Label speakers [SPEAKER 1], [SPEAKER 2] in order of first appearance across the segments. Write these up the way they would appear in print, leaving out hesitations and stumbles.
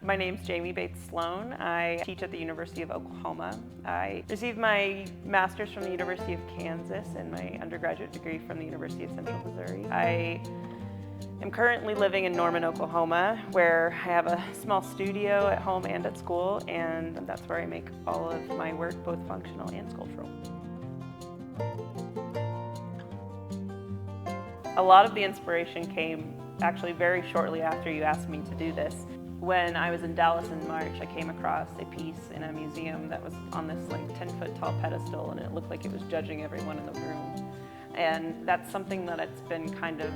[SPEAKER 1] My name's Jamie Bates Slone. I teach at the University of Oklahoma. I received my master's from the University of Kansas and my undergraduate degree from the University of Central Missouri. I am currently living in Norman, Oklahoma, where I have a small studio at home and at school, and that's where I make all of my work, both functional and sculptural. A lot of the inspiration came actually very shortly after you asked me to do this. When I was in Dallas in March, I came across a piece in a museum that was on this 10-foot tall pedestal, and it looked like it was judging everyone in the room. And that's something that it's been kind of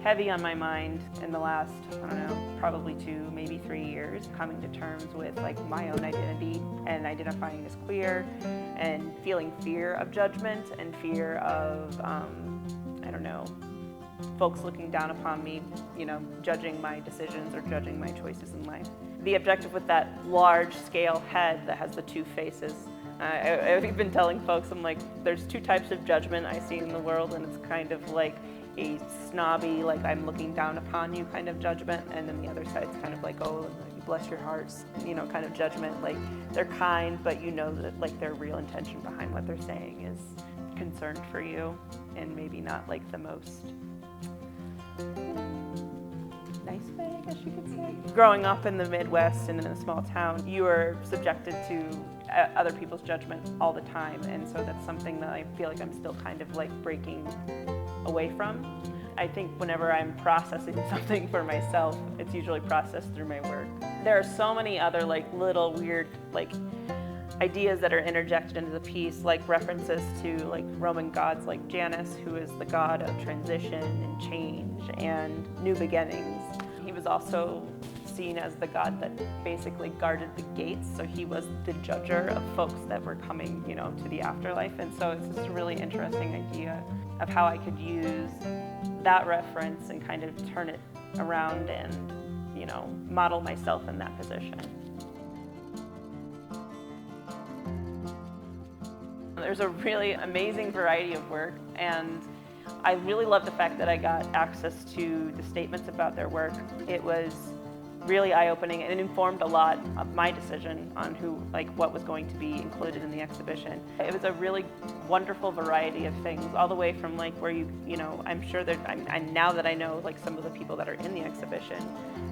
[SPEAKER 1] heavy on my mind in the last, probably 2, maybe 3 years, coming to terms with my own identity and identifying as queer and feeling fear of judgment and fear of, folks looking down upon me, judging my decisions or judging my choices in life. The objective with that large-scale head that has the 2 faces, I've been telling folks, I'm like, there's 2 types of judgment I see in the world, and it's kind of like a snobby, I'm looking down upon you kind of judgment, and then the other side's kind of like, oh, bless your hearts, kind of judgment. They're kind, but that their real intention behind what they're saying is concerned for you, and maybe not the most nice way, I guess you could say. Growing up in the Midwest and in a small town, you are subjected to other people's judgment all the time, and so that's something that I feel like I'm still kind of breaking away from. I think whenever I'm processing something for myself, it's usually processed through my work. There are so many other little weird ideas that are interjected into the piece, references to Roman gods like Janus, who is the god of transition and change and new beginnings. He was also seen as the god that basically guarded the gates, so he was the judger of folks that were coming, to the afterlife. And so it's just a really interesting idea of how I could use that reference and kind of turn it around and, model myself in that position. There's a really amazing variety of work, and I really love the fact that I got access to the statements about their work. It was really eye-opening, and it informed a lot of my decision on what was going to be included in the exhibition. It was a really wonderful variety of things, all the way from where I'm sure that now that I know some of the people that are in the exhibition.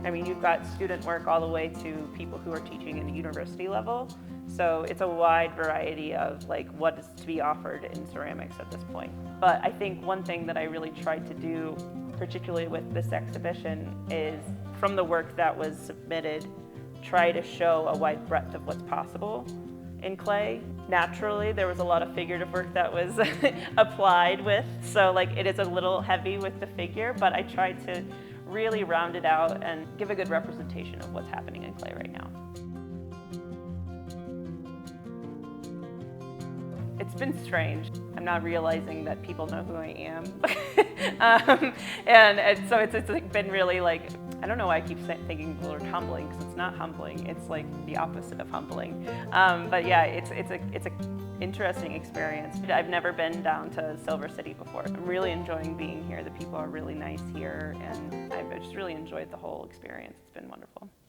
[SPEAKER 1] I mean, you've got student work all the way to people who are teaching at the university level. So it's a wide variety of what is to be offered in ceramics at this point. But I think one thing that I really tried to do, particularly with this exhibition, is from the work that was submitted, try to show a wide breadth of what's possible in clay. Naturally, there was a lot of figurative work that was applied with, so it is a little heavy with the figure, but I tried to really round it out and give a good representation of what's happening in clay right now. It's been strange. I'm not realizing that people know who I am. and so it's been really I don't know why I keep thinking the word humbling, because it's not humbling. It's the opposite of humbling. But yeah, it's an interesting experience. I've never been down to Silver City before. I'm really enjoying being here. The people are really nice here, and I've just really enjoyed the whole experience. It's been wonderful.